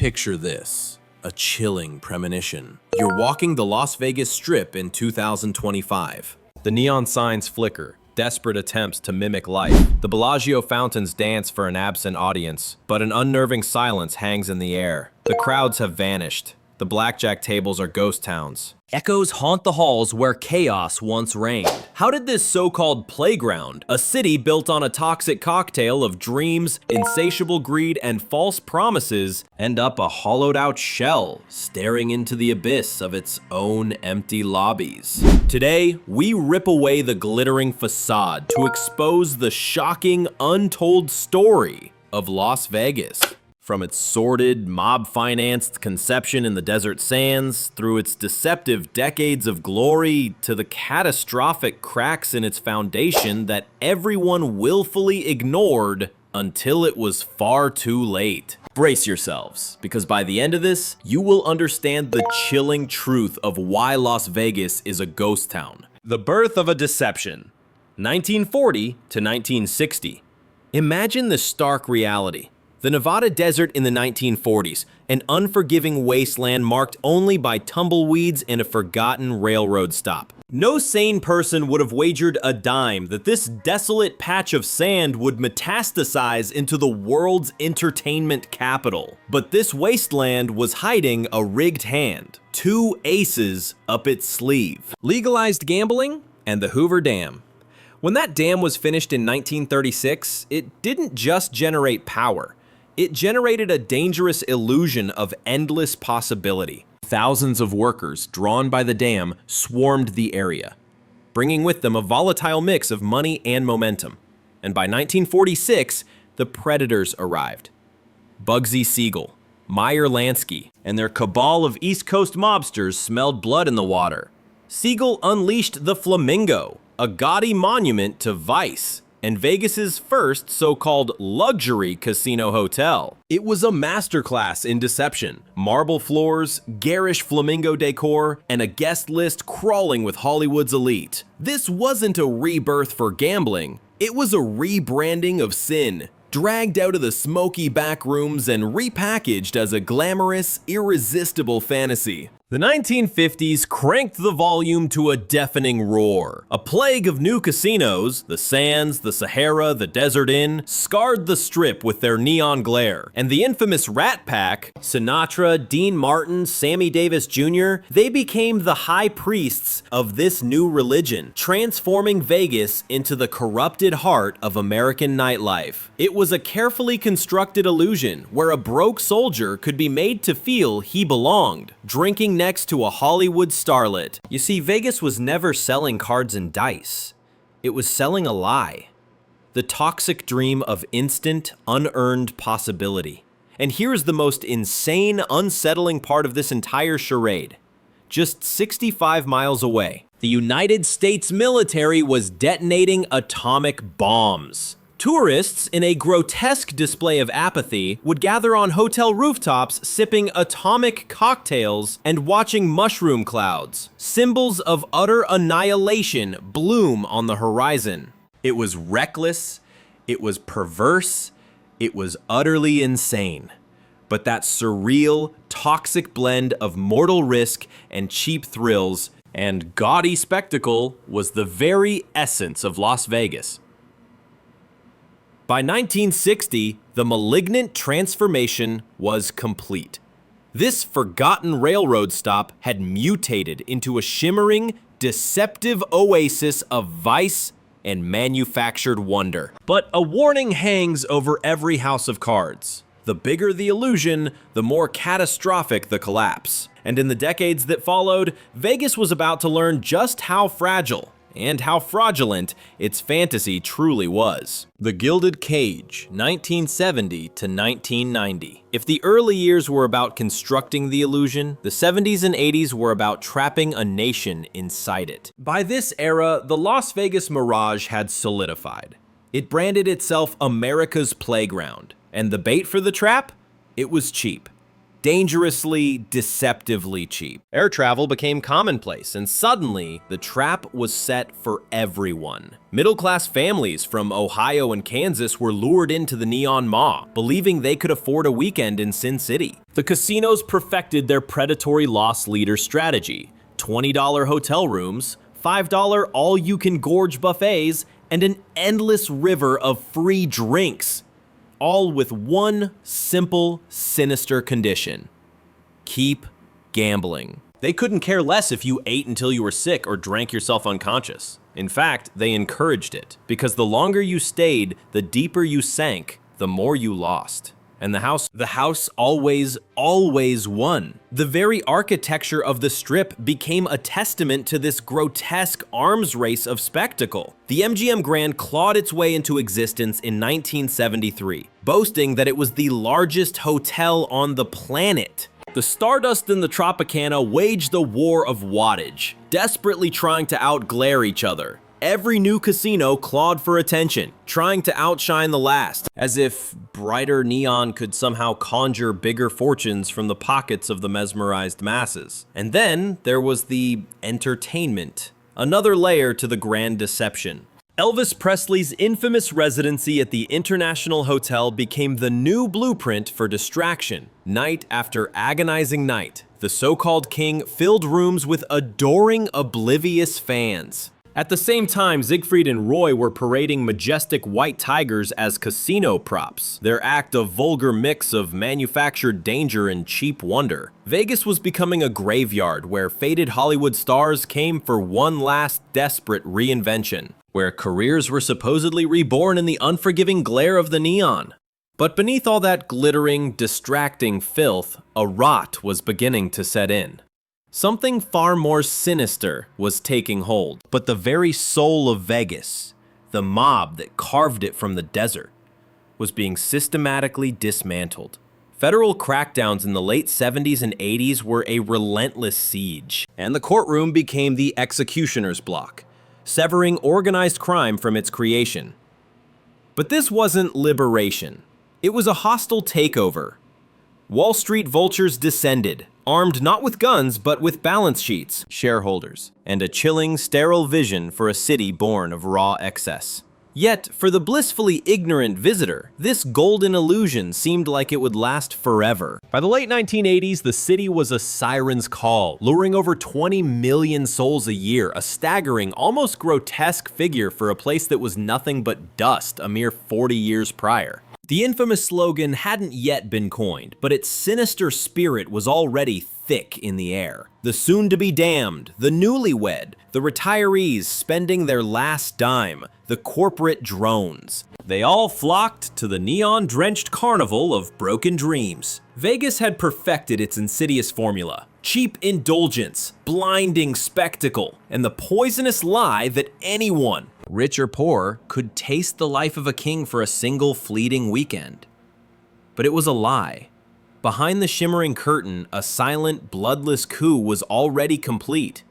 Picture this, a chilling premonition. You're walking the Las Vegas Strip in 2025. The neon signs flicker, desperate attempts to mimic life. The Bellagio fountains dance for an absent audience, but an unnerving silence hangs in the air. The crowds have vanished. The blackjack tables are ghost towns. Echoes haunt the halls where chaos once reigned. How did this so-called playground, a city built on a toxic cocktail of dreams, insatiable greed, and false promises, end up a hollowed-out shell staring into the abyss of its own empty lobbies? Today, we rip away the glittering facade to expose the shocking, untold story of Las Vegas. From its sordid, mob-financed conception in the desert sands, through its deceptive decades of glory, to the catastrophic cracks in its foundation that everyone willfully ignored until it was far too late. Brace yourselves, because by the end of this, you will understand the chilling truth of why Las Vegas is a ghost town. The birth of a deception. 1940 to 1960. Imagine the stark reality. The Nevada desert in the 1940s, an unforgiving wasteland marked only by tumbleweeds and a forgotten railroad stop. No sane person would have wagered a dime that this desolate patch of sand would metastasize into the world's entertainment capital. But this wasteland was hiding a rigged hand, two aces up its sleeve. Legalized gambling and the Hoover Dam. When that dam was finished in 1936, it didn't just generate power. It generated a dangerous illusion of endless possibility. Thousands of workers, drawn by the dam, swarmed the area, bringing with them a volatile mix of money and momentum. And by 1946, the predators arrived. Bugsy Siegel, Meyer Lansky, and their cabal of East Coast mobsters smelled blood in the water. Siegel unleashed the Flamingo, a gaudy monument to vice, and Vegas's first so-called luxury casino hotel. It was a masterclass in deception. Marble floors, garish flamingo decor, and a guest list crawling with Hollywood's elite. This wasn't a rebirth for gambling. It was a rebranding of sin, dragged out of the smoky back rooms and repackaged as a glamorous, irresistible fantasy. The 1950s cranked the volume to a deafening roar. A plague of new casinos, the Sands, the Sahara, the Desert Inn, scarred the Strip with their neon glare. And the infamous Rat Pack, Sinatra, Dean Martin, Sammy Davis Jr., they became the high priests of this new religion, transforming Vegas into the corrupted heart of American nightlife. It was a carefully constructed illusion where a broke soldier could be made to feel he belonged, drinking next to a Hollywood starlet. You see, Vegas was never selling cards and dice. It was selling a lie. The toxic dream of instant, unearned possibility. And here's the most insane, unsettling part of this entire charade. Just 65 miles away, the United States military was detonating atomic bombs. Tourists, in a grotesque display of apathy, would gather on hotel rooftops sipping atomic cocktails and watching mushroom clouds. Symbols of utter annihilation bloom on the horizon. It was reckless, it was perverse, it was utterly insane. But that surreal, toxic blend of mortal risk and cheap thrills and gaudy spectacle was the very essence of Las Vegas. By 1960, the malignant transformation was complete. This forgotten railroad stop had mutated into a shimmering, deceptive oasis of vice and manufactured wonder. But a warning hangs over every house of cards. The bigger the illusion, the more catastrophic the collapse. And in the decades that followed, Vegas was about to learn just how fragile and how fraudulent its fantasy truly was. The Gilded Cage, 1970 to 1990. If the early years were about constructing the illusion, the 70s and 80s were about trapping a nation inside it. By this era, the Las Vegas mirage had solidified. It branded itself America's playground, and the bait for the trap? It was cheap. dangerously, deceptively cheap. Air travel became commonplace, and suddenly, the trap was set for everyone. Middle-class families from Ohio and Kansas were lured into the Neon Maw, believing they could afford a weekend in Sin City. The casinos perfected their predatory loss leader strategy: $20 hotel rooms, $5 all-you-can-gorge buffets, and an endless river of free drinks, all with one simple, sinister condition: keep gambling. They couldn't care less if you ate until you were sick or drank yourself unconscious. In fact, they encouraged it, because the longer you stayed, the deeper you sank, the more you lost. And the house always won. The very architecture of the Strip became a testament to this grotesque arms race of spectacle. The MGM Grand clawed its way into existence in 1973, boasting that it was the largest hotel on the planet. The Stardust and the Tropicana waged the war of wattage, desperately trying to outglare each other. Every new casino clawed for attention, trying to outshine the last, as if brighter neon could somehow conjure bigger fortunes from the pockets of the mesmerized masses. And then there was the entertainment, another layer to the grand deception. Elvis Presley's infamous residency at the International Hotel became the new blueprint for distraction. Night after agonizing night, the so-called king filled rooms with adoring, oblivious fans. At the same time, Siegfried and Roy were parading majestic white tigers as casino props, their act a vulgar mix of manufactured danger and cheap wonder. Vegas was becoming a graveyard where faded Hollywood stars came for one last desperate reinvention, where careers were supposedly reborn in the unforgiving glare of the neon. But beneath all that glittering, distracting filth, a rot was beginning to set in. Something far more sinister was taking hold, but the very soul of Vegas, the mob that carved it from the desert, was being systematically dismantled. Federal crackdowns in the late 70s and 80s were a relentless siege, and the courtroom became the executioner's block, severing organized crime from its creation. But this wasn't liberation. It was a hostile takeover. Wall Street vultures descended, armed not with guns, but with balance sheets, shareholders, and a chilling, sterile vision for a city born of raw excess. Yet, for the blissfully ignorant visitor, this golden illusion seemed like it would last forever. By the late 1980s, the city was a siren's call, luring over 20 million souls a year, a staggering, almost grotesque figure for a place that was nothing but dust a mere 40 years prior. The infamous slogan hadn't yet been coined, but its sinister spirit was already thick in the air. The soon-to-be damned, the newlywed, the retirees spending their last dime, the corporate drones. They all flocked to the neon-drenched carnival of broken dreams. Vegas had perfected its insidious formula: cheap indulgence, blinding spectacle, and the poisonous lie that anyone, rich or poor, could taste the life of a king for a single fleeting weekend. But it was a lie. Behind the shimmering curtain, a silent, bloodless coup was already complete.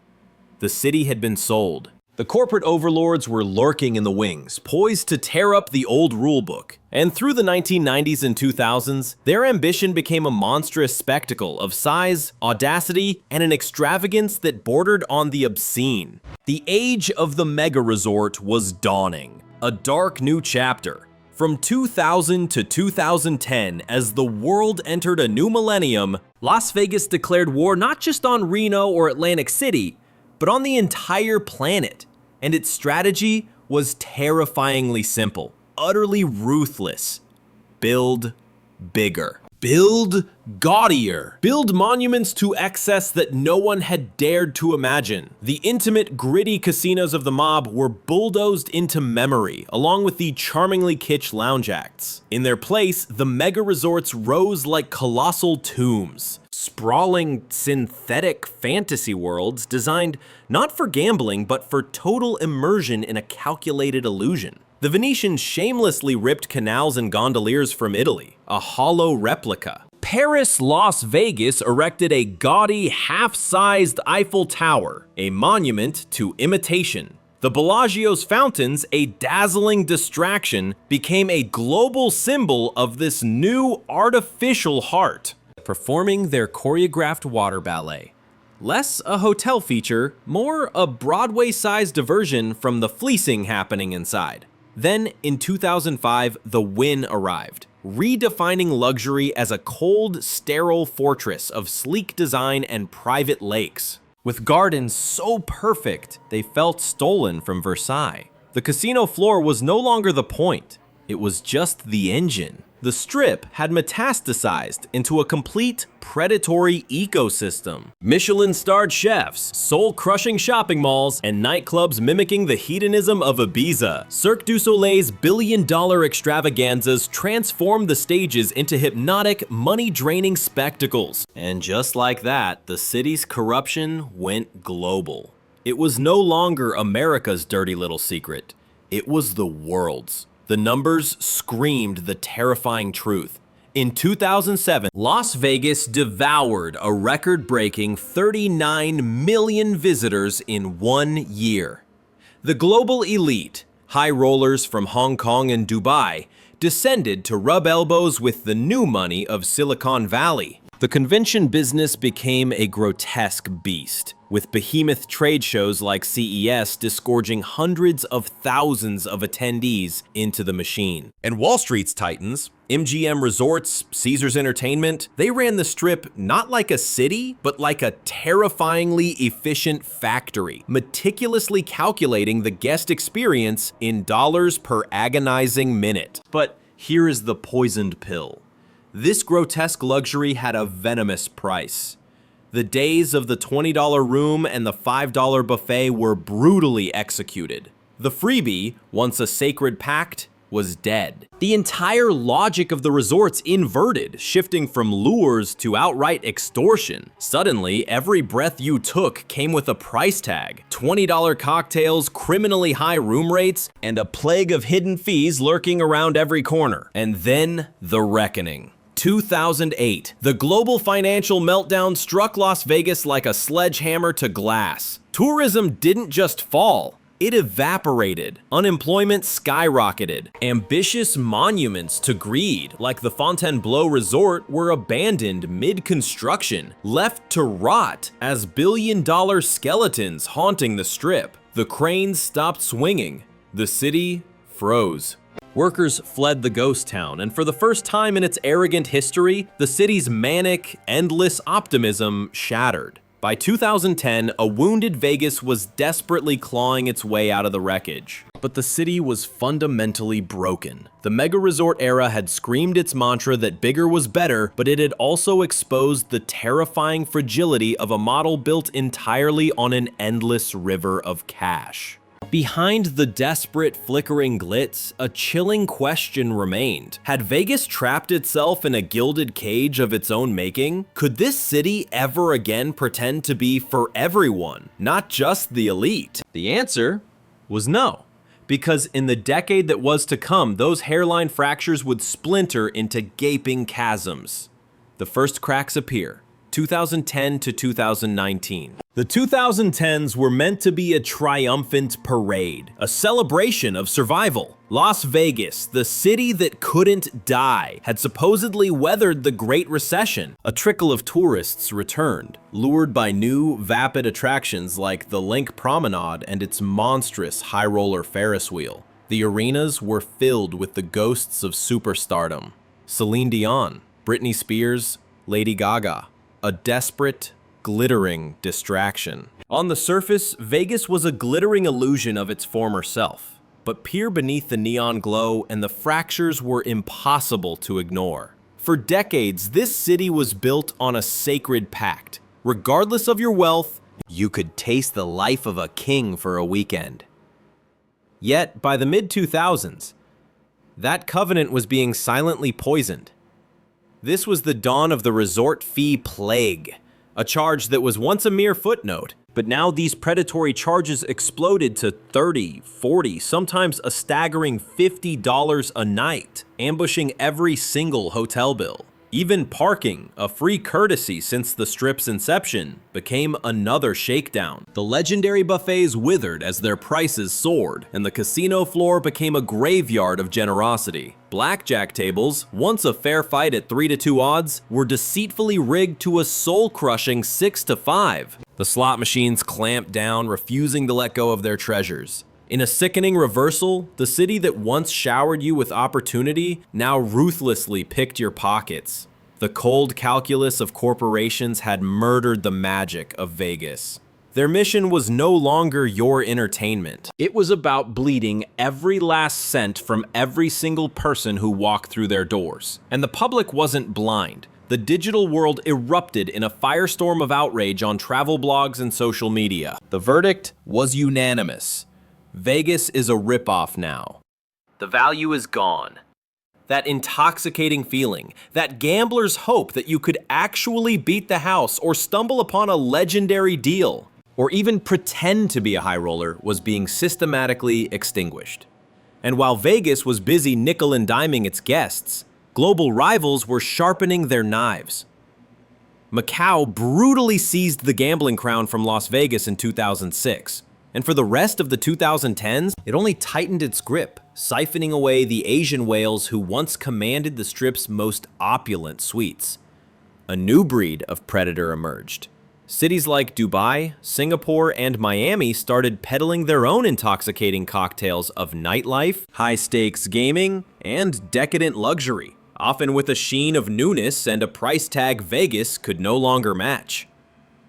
The city had been sold. The corporate overlords were lurking in the wings, poised to tear up the old rulebook. And through the 1990s and 2000s, their ambition became a monstrous spectacle of size, audacity, and an extravagance that bordered on the obscene. The age of the mega resort was dawning, a dark new chapter. From 2000 to 2010, as the world entered a new millennium, Las Vegas declared war not just on Reno or Atlantic City, but on the entire planet. And its strategy was terrifyingly simple, utterly ruthless: build bigger. Build gaudier. Build monuments to excess that no one had dared to imagine. The intimate, gritty casinos of the mob were bulldozed into memory, along with the charmingly kitsch lounge acts. In their place, the mega resorts rose like colossal tombs, sprawling, synthetic fantasy worlds designed not for gambling, but for total immersion in a calculated illusion. The Venetians shamelessly ripped canals and gondoliers from Italy, a hollow replica. Paris Las Vegas erected a gaudy, half-sized Eiffel Tower, a monument to imitation. The Bellagio's fountains, a dazzling distraction, became a global symbol of this new artificial heart. performing their choreographed water ballet. Less a hotel feature, more a Broadway-sized diversion from the fleecing happening inside. Then, in 2005, the Wynn arrived, redefining luxury as a cold, sterile fortress of sleek design and private lakes. With gardens so perfect, they felt stolen from Versailles. The casino floor was no longer the point, it was just the engine. The Strip had metastasized into a complete predatory ecosystem. Michelin-starred chefs, soul-crushing shopping malls, and nightclubs mimicking the hedonism of Ibiza. Cirque du Soleil's billion-dollar extravaganzas transformed the stages into hypnotic, money-draining spectacles. And just like that, the city's corruption went global. It was no longer America's dirty little secret. It was the world's. The numbers screamed the terrifying truth. In 2007, Las Vegas devoured a record-breaking 39 million visitors in 1 year. The global elite, high rollers from Hong Kong and Dubai, descended to rub elbows with the new money of Silicon Valley. The convention business became a grotesque beast, with behemoth trade shows like CES disgorging hundreds of thousands of attendees into the machine. And Wall Street's titans, MGM Resorts, Caesars Entertainment, they ran the Strip not like a city, but like a terrifyingly efficient factory, meticulously calculating the guest experience in dollars per agonizing minute. But here is the poisoned pill. This grotesque luxury had a venomous price. The days of the $20 room and the $5 buffet were brutally executed. The freebie, once a sacred pact, was dead. The entire logic of the resorts inverted, shifting from lures to outright extortion. Suddenly, every breath you took came with a price tag. $20 cocktails, criminally high room rates, and a plague of hidden fees lurking around every corner. And then, the reckoning. 2008, the global financial meltdown struck Las Vegas like a sledgehammer to glass. Tourism didn't just fall, it evaporated. Unemployment skyrocketed. Ambitious monuments to greed, like the Fontainebleau Resort, were abandoned mid-construction, left to rot as billion-dollar skeletons haunting the Strip. The cranes stopped swinging. The city froze. Workers fled the ghost town, and for the first time in its arrogant history, the city's manic, endless optimism shattered. By 2010, a wounded Vegas was desperately clawing its way out of the wreckage. But the city was fundamentally broken. The mega resort era had screamed its mantra that bigger was better, but it had also exposed the terrifying fragility of a model built entirely on an endless river of cash. Behind the desperate, flickering glitz, a chilling question remained. Had Vegas trapped itself in a gilded cage of its own making? Could this city ever again pretend to be for everyone, not just the elite? The answer was no. Because in the decade that was to come, those hairline fractures would splinter into gaping chasms. The first cracks appear, 2010 to 2019. The 2010s were meant to be a triumphant parade, a celebration of survival. Las Vegas, the city that couldn't die, had supposedly weathered the Great Recession. A trickle of tourists returned, lured by new, vapid attractions like the Link Promenade and its monstrous high-roller Ferris wheel. The arenas were filled with the ghosts of superstardom. Celine Dion, Britney Spears, Lady Gaga. A desperate, glittering distraction. On the surface, Vegas was a glittering illusion of its former self, but peer beneath the neon glow and the fractures were impossible to ignore. For decades, this city was built on a sacred pact. Regardless of your wealth, you could taste the life of a king for a weekend. Yet, by the mid-2000s, that covenant was being silently poisoned. This was the dawn of the resort fee plague, a charge that was once a mere footnote, but now these predatory charges exploded to $30, $40, sometimes a staggering $50 a night, ambushing every single hotel bill. Even parking, a free courtesy since the Strip's inception, became another shakedown. The legendary buffets withered as their prices soared, and the casino floor became a graveyard of generosity. Blackjack tables, once a fair fight at 3-2 odds, were deceitfully rigged to a soul-crushing 6-5. The slot machines clamped down, refusing to let go of their treasures. In a sickening reversal, the city that once showered you with opportunity now ruthlessly picked your pockets. The cold calculus of corporations had murdered the magic of Vegas. Their mission was no longer your entertainment. It was about bleeding every last cent from every single person who walked through their doors. And the public wasn't blind. The digital world erupted in a firestorm of outrage on travel blogs and social media. The verdict was unanimous. Vegas is a ripoff now. The value is gone. That intoxicating feeling, that gambler's hope that you could actually beat the house or stumble upon a legendary deal, or even pretend to be a high roller, was being systematically extinguished. And while Vegas was busy nickel and diming its guests, global rivals were sharpening their knives. Macau brutally seized the gambling crown from Las Vegas in 2006. And for the rest of the 2010s, it only tightened its grip, siphoning away the Asian whales who once commanded the Strip's most opulent suites. A new breed of predator emerged. Cities like Dubai, Singapore, and Miami started peddling their own intoxicating cocktails of nightlife, high-stakes gaming, and decadent luxury, often with a sheen of newness and a price tag Vegas could no longer match.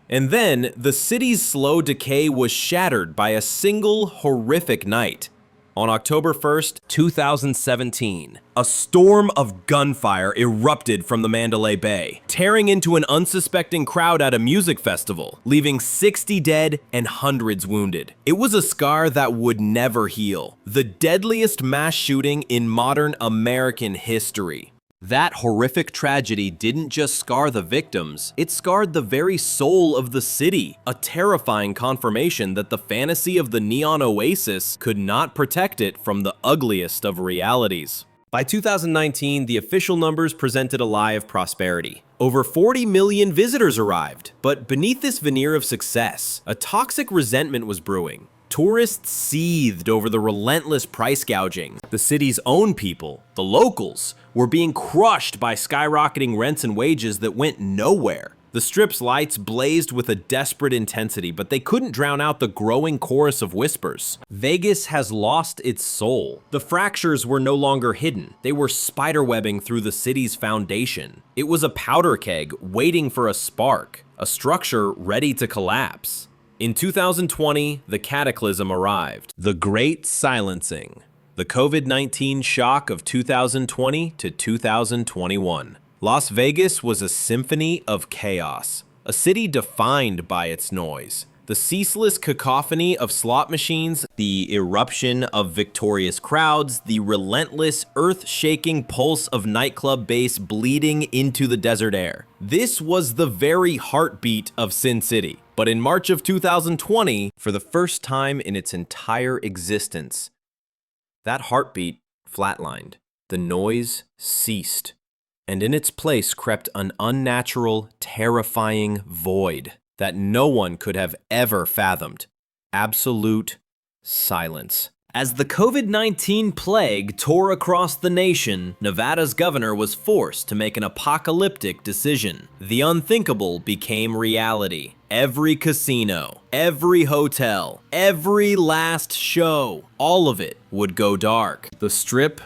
And then, the city's slow decay was shattered by a single horrific night. On October 1st, 2017, a storm of gunfire erupted from the Mandalay Bay, tearing into an unsuspecting crowd at a music festival, leaving 60 dead and hundreds wounded. It was a scar that would never heal. The deadliest mass shooting in modern American history. That horrific tragedy didn't just scar the victims, it scarred the very soul of the city, a terrifying confirmation that the fantasy of the neon oasis could not protect it from the ugliest of realities. By 2019, the official numbers presented a lie of prosperity. Over 40 million visitors arrived, but beneath this veneer of success, a toxic resentment was brewing. Tourists seethed over the relentless price gouging. The city's own people, the locals, were being crushed by skyrocketing rents and wages that went nowhere. The Strip's lights blazed with a desperate intensity, but they couldn't drown out the growing chorus of whispers. Vegas has lost its soul. The fractures were no longer hidden. They were spiderwebbing through the city's foundation. It was a powder keg waiting for a spark, a structure ready to collapse. In 2020, the cataclysm arrived. The Great Silencing. The COVID-19 shock of 2020 to 2021. Las Vegas was a symphony of chaos, a city defined by its noise. The ceaseless cacophony of slot machines, the eruption of victorious crowds, the relentless, earth-shaking pulse of nightclub bass bleeding into the desert air. This was the very heartbeat of Sin City. But in March of 2020, for the first time in its entire existence, that heartbeat flatlined. The noise ceased. And in its place crept an unnatural, terrifying void that no one could have ever fathomed. Absolute silence. As the COVID-19 plague tore across the nation, Nevada's governor was forced to make an apocalyptic decision. The unthinkable became reality. Every casino, every hotel, every last show, all of it would go dark. The Strip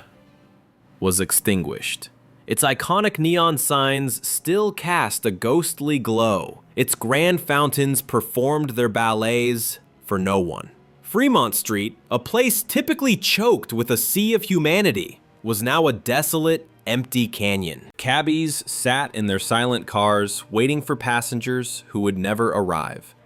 was extinguished. Its iconic neon signs still cast a ghostly glow. Its grand fountains performed their ballets for no one. Fremont Street, a place typically choked with a sea of humanity, was now a desolate, empty canyon. Cabbies sat in their silent cars, waiting for passengers who would never arrive.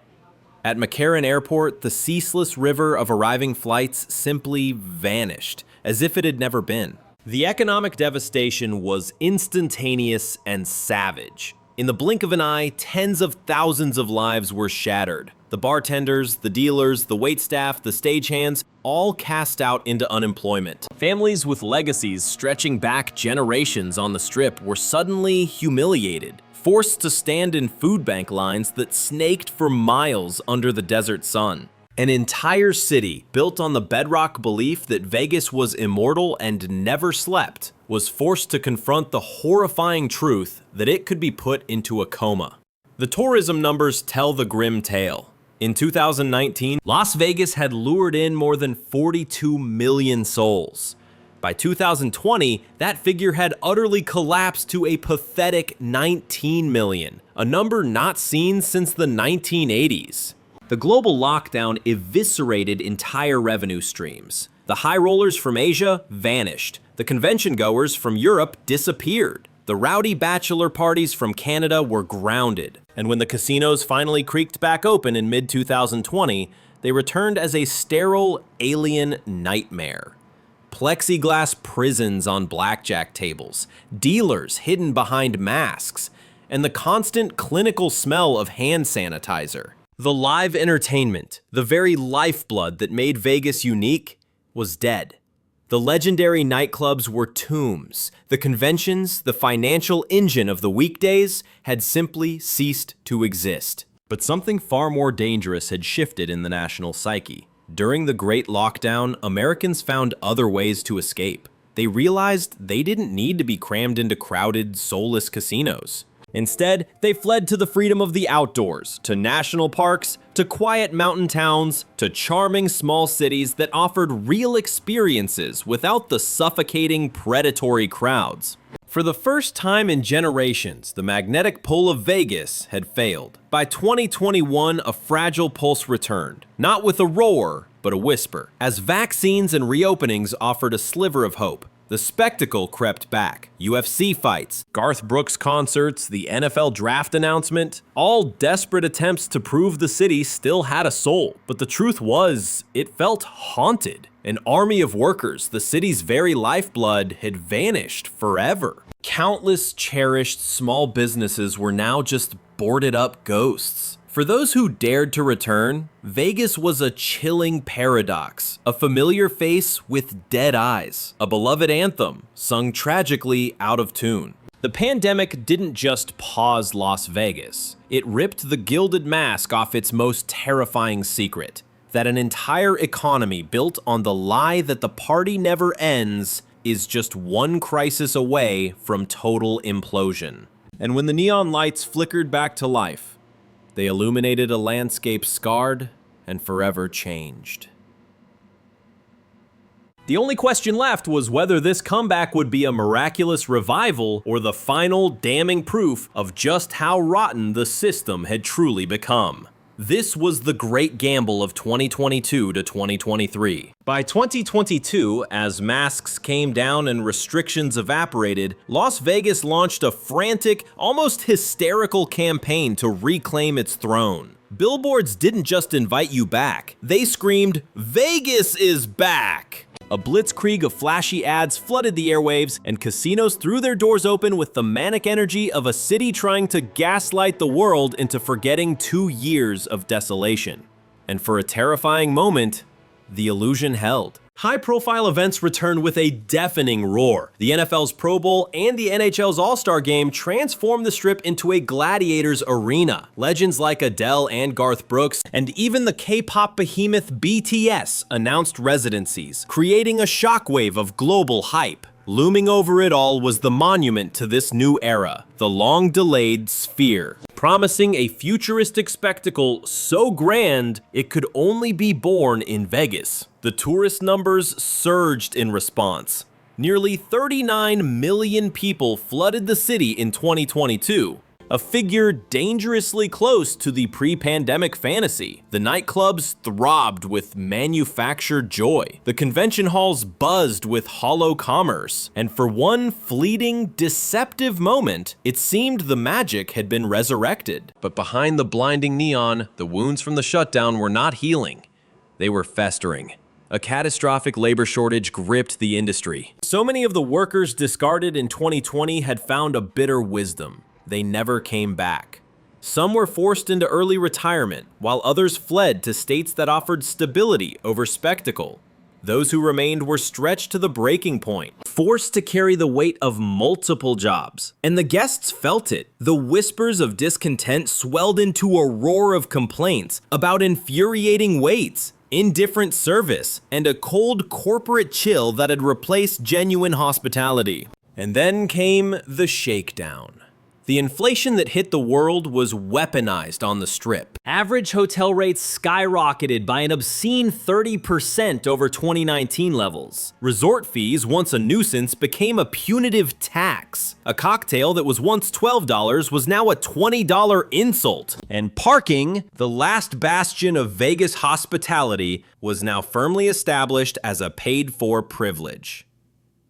At McCarran Airport, the ceaseless river of arriving flights simply vanished, as if it had never been. The economic devastation was instantaneous and savage. In the blink of an eye, tens of thousands of lives were shattered. The bartenders, the dealers, the waitstaff, the stagehands, all cast out into unemployment. Families with legacies stretching back generations on the Strip were suddenly humiliated, forced to stand in food bank lines that snaked for miles under the desert sun. An entire city built on the bedrock belief that Vegas was immortal and never slept was forced to confront the horrifying truth that it could be put into a coma. The tourism numbers tell the grim tale. In 2019, Las Vegas had lured in more than 42 million souls. By 2020, that figure had utterly collapsed to a pathetic 19 million, a number not seen since the 1980s. The global lockdown eviscerated entire revenue streams. The high rollers from Asia vanished. The convention goers from Europe disappeared. The rowdy bachelor parties from Canada were grounded. And when the casinos finally creaked back open in mid-2020, they returned as a sterile, alien nightmare. Plexiglass prisons on blackjack tables, dealers hidden behind masks, and the constant clinical smell of hand sanitizer. The live entertainment, the very lifeblood that made Vegas unique, was dead. The legendary nightclubs were tombs. The conventions, the financial engine of the weekdays, had simply ceased to exist. But something far more dangerous had shifted in the national psyche. During the Great Lockdown, Americans found other ways to escape. They realized they didn't need to be crammed into crowded, soulless casinos. Instead, they fled to the freedom of the outdoors, to national parks, to quiet mountain towns, to charming small cities that offered real experiences without the suffocating, predatory crowds. For the first time in generations, the magnetic pull of Vegas had failed. By 2021, a fragile pulse returned, not with a roar, but a whisper. As vaccines and reopenings offered a sliver of hope, the spectacle crept back. UFC fights, Garth Brooks concerts, the NFL draft announcement, all desperate attempts to prove the city still had a soul. But the truth was, it felt haunted. An army of workers, the city's very lifeblood, had vanished forever. Countless cherished small businesses were now just boarded up ghosts. For those who dared to return, Vegas was a chilling paradox, a familiar face with dead eyes, a beloved anthem sung tragically out of tune. The pandemic didn't just pause Las Vegas, it ripped the gilded mask off its most terrifying secret, that an entire economy built on the lie that the party never ends is just one crisis away from total implosion. And when the neon lights flickered back to life, they illuminated a landscape scarred and forever changed. The only question left was whether this comeback would be a miraculous revival or the final damning proof of just how rotten the system had truly become. This was the great gamble of 2022 to 2023. By 2022, as masks came down and restrictions evaporated, Las Vegas launched a frantic, almost hysterical campaign to reclaim its throne. Billboards didn't just invite you back, they screamed, "Vegas is back!" A blitzkrieg of flashy ads flooded the airwaves, and casinos threw their doors open with the manic energy of a city trying to gaslight the world into forgetting 2 years of desolation. And for a terrifying moment, the illusion held. High-profile events returned with a deafening roar. The NFL's Pro Bowl and the NHL's All-Star Game transformed the Strip into a gladiator's arena. Legends like Adele and Garth Brooks, and even the K-pop behemoth BTS announced residencies, creating a shockwave of global hype. Looming over it all was the monument to this new era, the long-delayed Sphere, promising a futuristic spectacle so grand it could only be born in Vegas. The tourist numbers surged in response. Nearly 39 million people flooded the city in 2022, a figure dangerously close to the pre-pandemic fantasy. The nightclubs throbbed with manufactured joy. The convention halls buzzed with hollow commerce. And for one fleeting, deceptive moment, it seemed the magic had been resurrected. But behind the blinding neon, the wounds from the shutdown were not healing. They were festering. A catastrophic labor shortage gripped the industry. So many of the workers discarded in 2020 had found a bitter wisdom. They never came back. Some were forced into early retirement, while others fled to states that offered stability over spectacle. Those who remained were stretched to the breaking point, forced to carry the weight of multiple jobs. And the guests felt it. The whispers of discontent swelled into a roar of complaints about infuriating waits, indifferent service, and a cold corporate chill that had replaced genuine hospitality. And then came the shakedown. The inflation that hit the world was weaponized on the Strip. Average hotel rates skyrocketed by an obscene 30% over 2019 levels. Resort fees, once a nuisance, became a punitive tax. A cocktail that was once $12 was now a $20 insult. And parking, the last bastion of Vegas hospitality, was now firmly established as a paid-for privilege.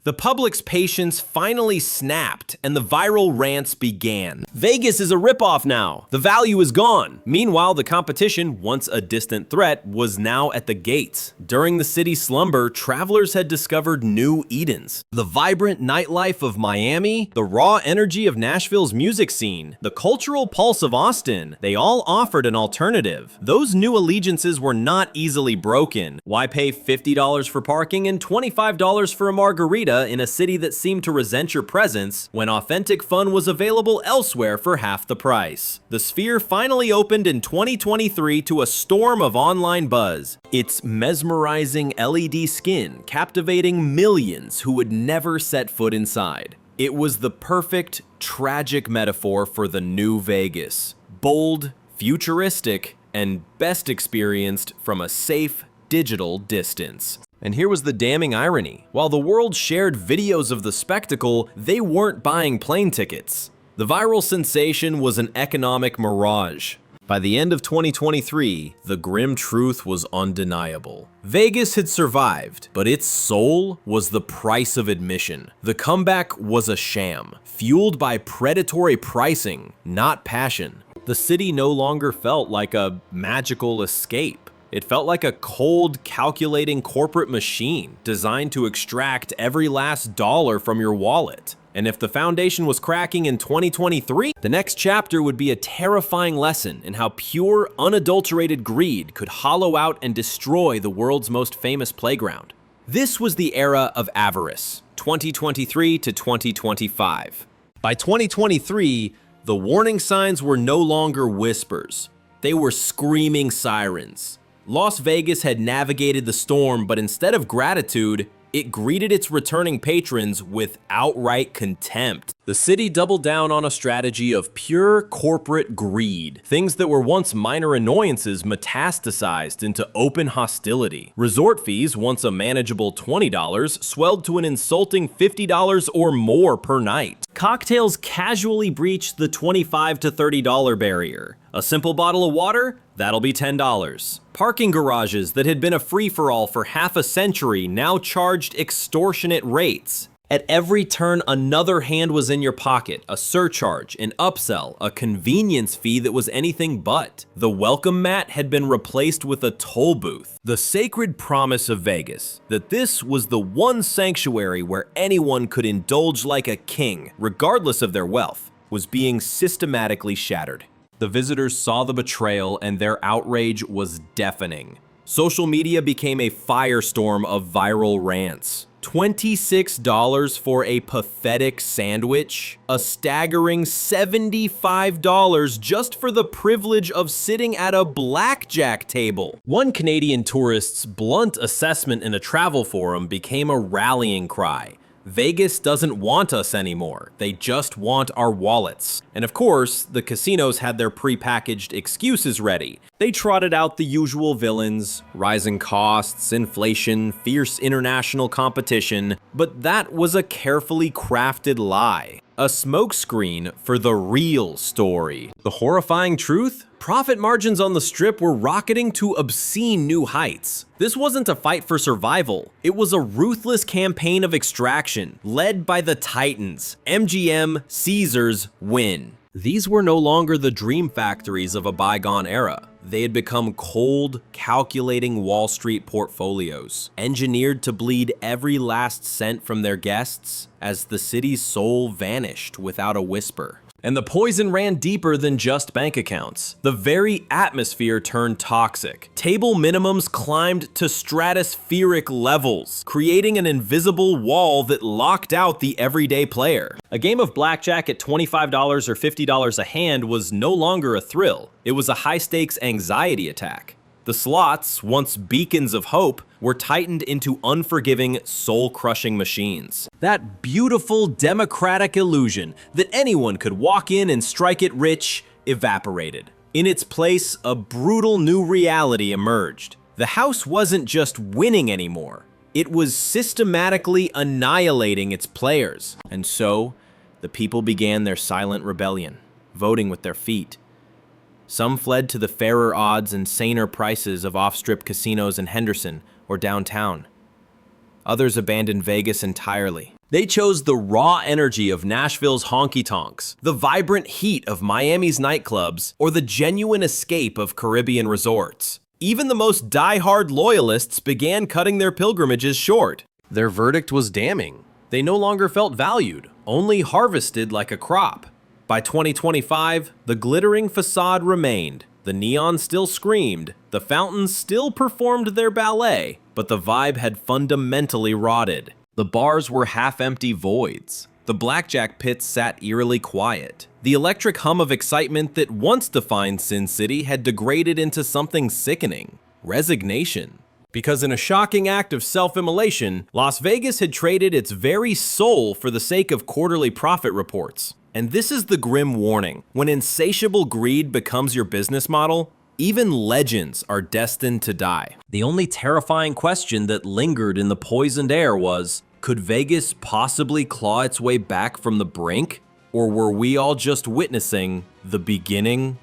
The public's patience finally snapped and the viral rants began. Vegas is a ripoff now. The value is gone. Meanwhile, the competition, once a distant threat, was now at the gates. During the city's slumber, travelers had discovered new Edens. The vibrant nightlife of Miami, the raw energy of Nashville's music scene, the cultural pulse of Austin, they all offered an alternative. Those new allegiances were not easily broken. Why pay $50 for parking and $25 for a margarita in a city that seemed to resent your presence when authentic fun was available elsewhere for half the price? The Sphere finally opened in 2023 to a storm of online buzz, its mesmerizing LED skin captivating millions who would never set foot inside. It was the perfect, tragic metaphor for the new Vegas. Bold, futuristic, and best experienced from a safe, digital distance. And here was the damning irony. While the world shared videos of the spectacle, they weren't buying plane tickets. The viral sensation was an economic mirage. By the end of 2023, the grim truth was undeniable. Vegas had survived, but its soul was the price of admission. The comeback was a sham, fueled by predatory pricing, not passion. The city no longer felt like a magical escape. It felt like a cold, calculating corporate machine designed to extract every last dollar from your wallet. And if the foundation was cracking in 2023, the next chapter would be a terrifying lesson in how pure, unadulterated greed could hollow out and destroy the world's most famous playground. This was the era of avarice, 2023 to 2025. By 2023, the warning signs were no longer whispers. They were screaming sirens. Las Vegas had navigated the storm, but instead of gratitude, it greeted its returning patrons with outright contempt. The city doubled down on a strategy of pure corporate greed. Things that were once minor annoyances metastasized into open hostility. Resort fees, once a manageable $20, swelled to an insulting $50 or more per night. Cocktails casually breached the $25 to $30 barrier. A simple bottle of water? That'll be $10. Parking garages that had been a free-for-all for half a century now charged extortionate rates. At every turn, another hand was in your pocket, a surcharge, an upsell, a convenience fee that was anything but. The welcome mat had been replaced with a toll booth. The sacred promise of Vegas, that this was the one sanctuary where anyone could indulge like a king, regardless of their wealth, was being systematically shattered. The visitors saw the betrayal and their outrage was deafening. Social media became a firestorm of viral rants. $26 for a pathetic sandwich? A staggering $75 just for the privilege of sitting at a blackjack table. One Canadian tourist's blunt assessment in a travel forum became a rallying cry. Vegas doesn't want us anymore. They just want our wallets. And of course, the casinos had their prepackaged excuses ready. They trotted out the usual villains: rising costs, inflation, fierce international competition, but that was a carefully crafted lie. A smokescreen for the real story. The horrifying truth? Profit margins on the Strip were rocketing to obscene new heights. This wasn't a fight for survival. It was a ruthless campaign of extraction, led by the Titans. MGM, Caesars, Wynn. These were no longer the dream factories of a bygone era. They had become cold, calculating Wall Street portfolios, engineered to bleed every last cent from their guests as the city's soul vanished without a whisper. And the poison ran deeper than just bank accounts. The very atmosphere turned toxic. Table minimums climbed to stratospheric levels, creating an invisible wall that locked out the everyday player. A game of blackjack at $25 or $50 a hand was no longer a thrill. It was a high-stakes anxiety attack. The slots, once beacons of hope, were tightened into unforgiving, soul-crushing machines. That beautiful democratic illusion that anyone could walk in and strike it rich evaporated. In its place, a brutal new reality emerged. The house wasn't just winning anymore. It was systematically annihilating its players. And so, the people began their silent rebellion, voting with their feet. Some fled to the fairer odds and saner prices of off-strip casinos in Henderson or downtown. Others abandoned Vegas entirely. They chose the raw energy of Nashville's honky-tonks, the vibrant heat of Miami's nightclubs, or the genuine escape of Caribbean resorts. Even the most die-hard loyalists began cutting their pilgrimages short. Their verdict was damning. They no longer felt valued, only harvested like a crop. By 2025, the glittering facade remained. The neon still screamed, the fountains still performed their ballet, but the vibe had fundamentally rotted. The bars were half-empty voids. The blackjack pits sat eerily quiet. The electric hum of excitement that once defined Sin City had degraded into something sickening: resignation. Because in a shocking act of self-immolation, Las Vegas had traded its very soul for the sake of quarterly profit reports. And this is the grim warning. When insatiable greed becomes your business model, even legends are destined to die. The only terrifying question that lingered in the poisoned air was, could Vegas possibly claw its way back from the brink? Or were we all just witnessing the beginning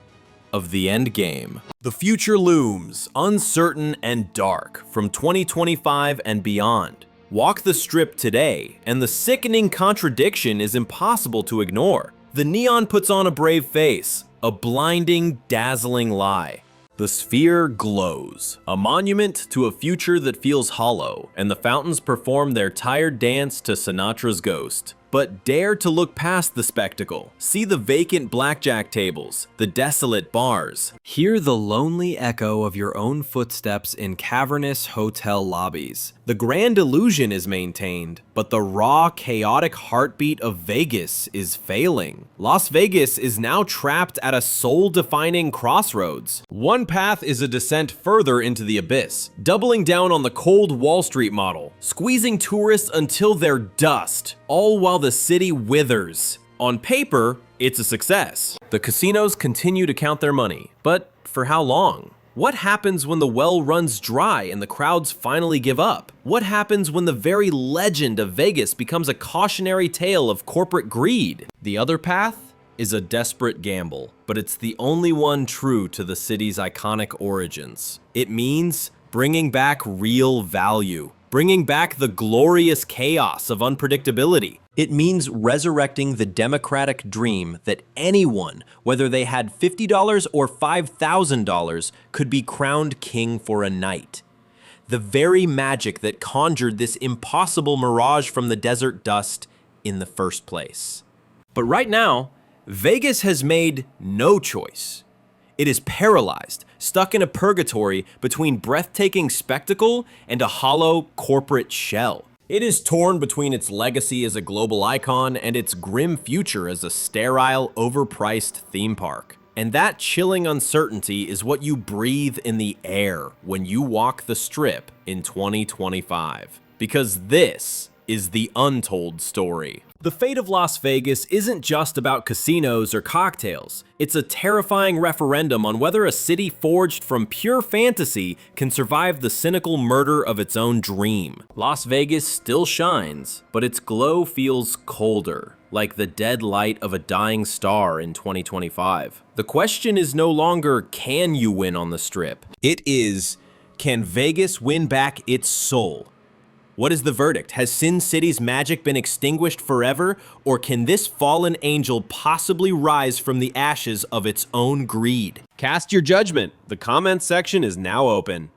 of the end game? The future looms, uncertain and dark, from 2025 and beyond. Walk the strip today, and the sickening contradiction is impossible to ignore. The neon puts on a brave face, a blinding, dazzling lie. The sphere glows, a monument to a future that feels hollow, and the fountains perform their tired dance to Sinatra's ghost. But dare to look past the spectacle. See the vacant blackjack tables, the desolate bars. Hear the lonely echo of your own footsteps in cavernous hotel lobbies. The grand illusion is maintained, but the raw, chaotic heartbeat of Vegas is failing. Las Vegas is now trapped at a soul-defining crossroads. One path is a descent further into the abyss, doubling down on the cold Wall Street model, squeezing tourists until they're dust, all while the city withers. On paper, it's a success. The casinos continue to count their money, but for how long? What happens when the well runs dry and the crowds finally give up? What happens when the very legend of Vegas becomes a cautionary tale of corporate greed? The other path is a desperate gamble, but it's the only one true to the city's iconic origins. It means bringing back real value, bringing back the glorious chaos of unpredictability. It means resurrecting the democratic dream that anyone, whether they had $50 or $5,000, could be crowned king for a night. The very magic that conjured this impossible mirage from the desert dust in the first place. But right now, Vegas has made no choice. It is paralyzed, stuck in a purgatory between breathtaking spectacle and a hollow corporate shell. It is torn between its legacy as a global icon and its grim future as a sterile, overpriced theme park. And that chilling uncertainty is what you breathe in the air when you walk the strip in 2025. Because this is the untold story. The fate of Las Vegas isn't just about casinos or cocktails. It's a terrifying referendum on whether a city forged from pure fantasy can survive the cynical murder of its own dream. Las Vegas still shines, but its glow feels colder, like the dead light of a dying star in 2025. The question is no longer, can you win on the strip? It is, can Vegas win back its soul? What is the verdict? Has Sin City's magic been extinguished forever, or can this fallen angel possibly rise from the ashes of its own greed? Cast your judgment. The comments section is now open.